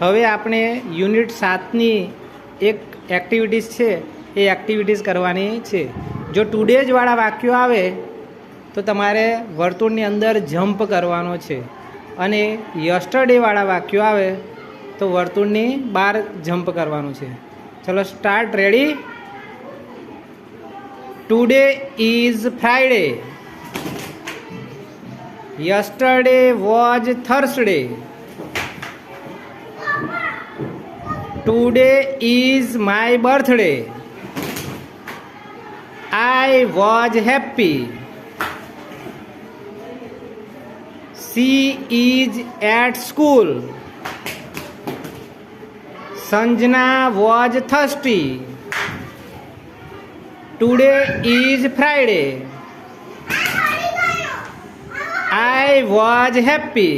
હવે આપણે યુનિટ 7ની એક એક્ટિવિટીઝ છે એ એક્ટિવિટીઝ કરવાની છે. જો ટુડેજ વાળા વાક્યો આવે તો તમારે વર્તુળની અંદર જમ્પ કરવાનો છે અને યસ્ટરડે વાળા વાક્યો આવે તો વર્તુળની બહાર જમ્પ કરવાનું છે. ચલો start. Ready? Today is Friday. Yesterday was Thursday. Today is my birthday. I was happy. She is at school. Sanjana was thirsty. Today is Friday. I was happy.